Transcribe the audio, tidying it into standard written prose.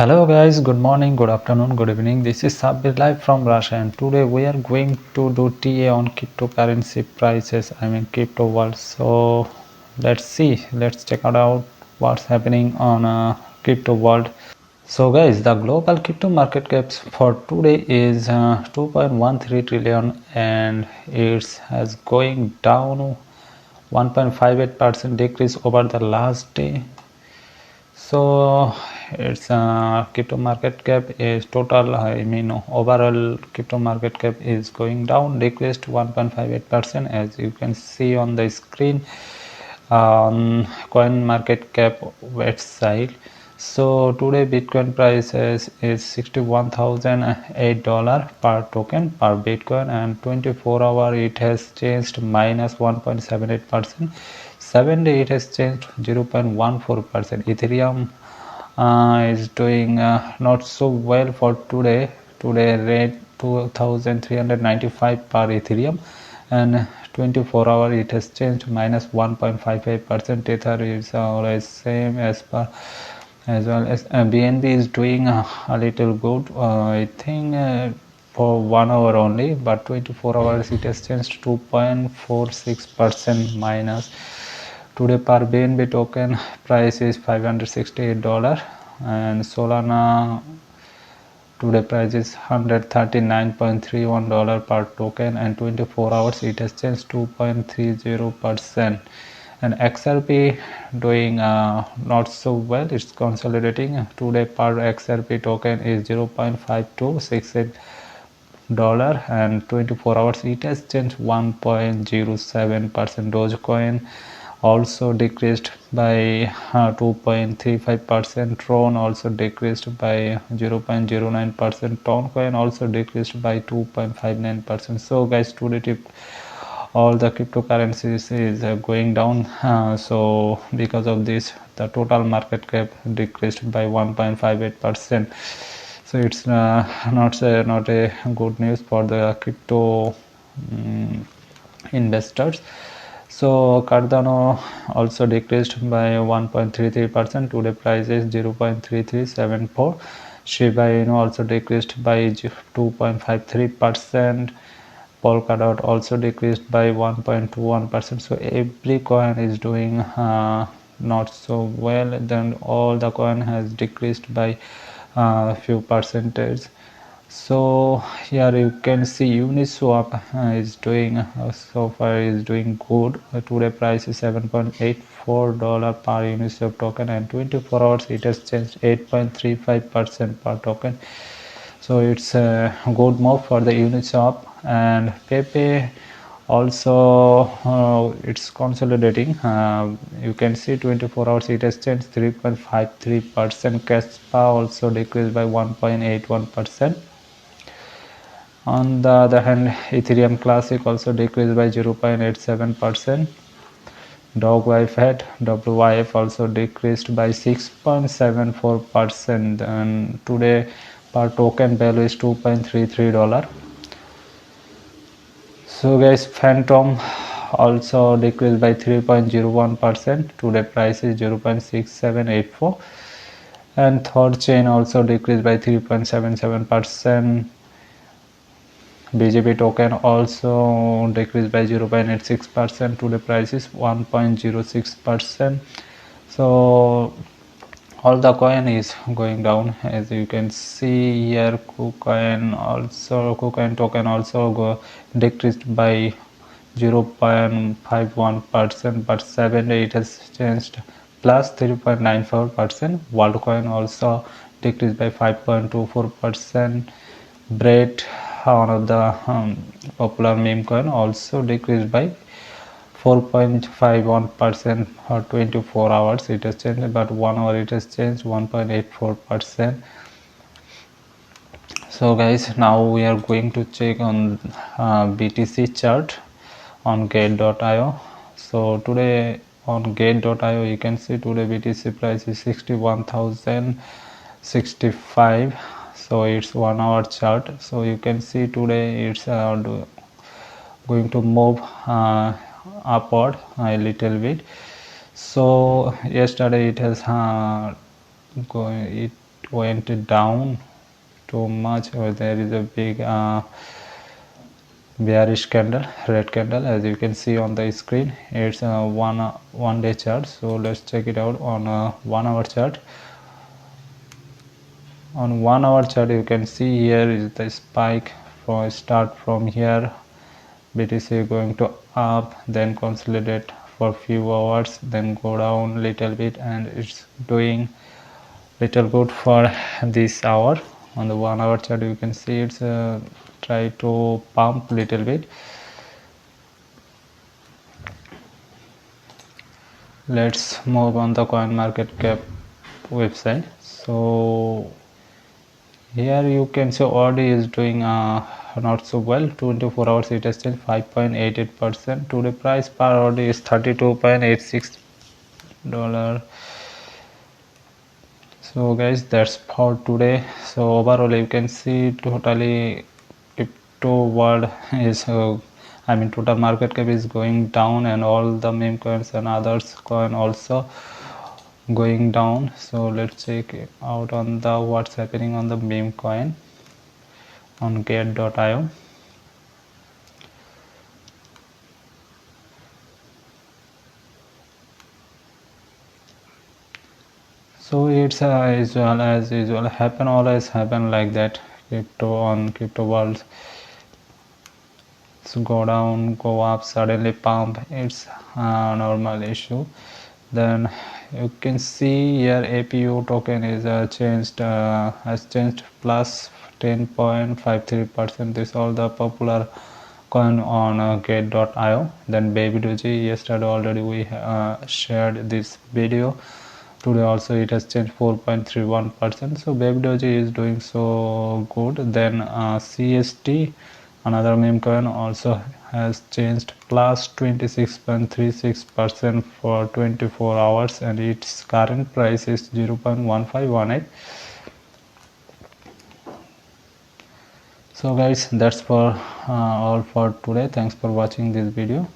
Hello guys, good morning, good afternoon, good evening. This is Sabir live from Russia, and today we are going to do TA on cryptocurrency prices, crypto world. So let's check out what's happening on crypto world. So guys, the global crypto market caps for today is 2.13 trillion, and it's has going down 1.58% decrease over the last day. So its crypto market cap is total, overall crypto market cap is going down, decreased 1.58%, as you can see on the screen on coin market cap website. So today Bitcoin price is $61,008 per token per Bitcoin, and 24-hour it has changed minus 1.78%. 7-day it has changed 0.14%. Ethereum is doing not so well for today. Today rate 2,395 per Ethereum, and 24-hour it has changed minus 1.55%. Tether is always same as per, as well as BNB is doing a little good. I think for 1 hour only, but 24 hours it has changed 2.46% minus. Today per BNB token price is $568, and Solana today price is $139.31 per token, and 24 hours it has changed 2.30%. And XRP doing not so well, it's consolidating. Today per XRP token is $0.5268, and 24 hours it has changed 1.07%. Dogecoin also decreased by 2.35%. Tron also decreased by 0.09%. Toncoin also decreased by 2.59%. So guys, today tip, all the cryptocurrencies is going down. So because of this, the total market cap decreased by 1.58%. So it's not a good news for the crypto investors. So Cardano also decreased by 1.33%. Today price is 0.3374. Shiba Inu also decreased by 2.53%. Polkadot also decreased by 1.21%. So every coin is doing not so well. Then all the coin has decreased by few percentage. So here you can see Uniswap is doing so far is doing good. Today price is $7.84 per Uniswap token, and 24 hours it has changed 8.35% per token. So it's a good move for the Uniswap. And Pepe also it's consolidating. You can see 24 hours it has changed 3.53%. Caspa also decreased by 1.81%. On the other hand, Ethereum Classic also decreased by 0.87%. WYF also decreased by 6.74%, and today per token value is $2.33. So guys, Phantom also decreased by 3.01%. Today price is 0.6784, and Thorchain also decreased by 3.77%. BJP token also decreased by 0.86%. Today price is 1.06%. So all the coin is going down, as you can see here. KuCoin token also decreased by 0.51%, but 7-day it has changed plus 3.94%. Worldcoin also decreased by 5.24%. Bread, one of the popular meme coin, also decreased by 4.51% for 24 hours it has changed, but 1 hour it has changed 1.84%. So guys, now we are going to check on BTC chart on Gate.io. So today on Gate.io you can see today BTC price is 61,065. So it's 1 hour chart. So you can see today it's going to move upward a little bit. So yesterday it has it went down too much, or there is a big bearish candle, red candle, as you can see on the screen. It's a one day chart, so let's check it out on a 1 hour chart. On 1 hour chart, you can see here is the spike from start from here. BTC going to up, then consolidate for few hours, then go down little bit, and it's doing little good for this hour. On the 1 hour chart, you can see it's try to pump little bit. Let's move on the CoinMarketCap website. So here you can see ORD is doing not so well. 24 hours it has changed 5.88%. Today price per ORD is $32.86. So guys, that's for today. So overall you can see totally crypto world is total market cap is going down, and all the meme coins and others coin also going down. So let's check out on the what's happening on the meme coin on get.io. So it's as usual always happen like that. Crypto world, so go down, go up, suddenly pump. It's a normal issue. Then you can see here APU token is has changed plus 10.53%. This all the popular coin on get.io. Then Baby Doji, yesterday already we shared this video. Today also it has changed 4.31%. So Baby Doji is doing so good. Then CST, another meme coin, also has changed plus 26.36% for 24 hours, and its current price is 0.1518. So guys, that's for all for today. Thanks for watching this video.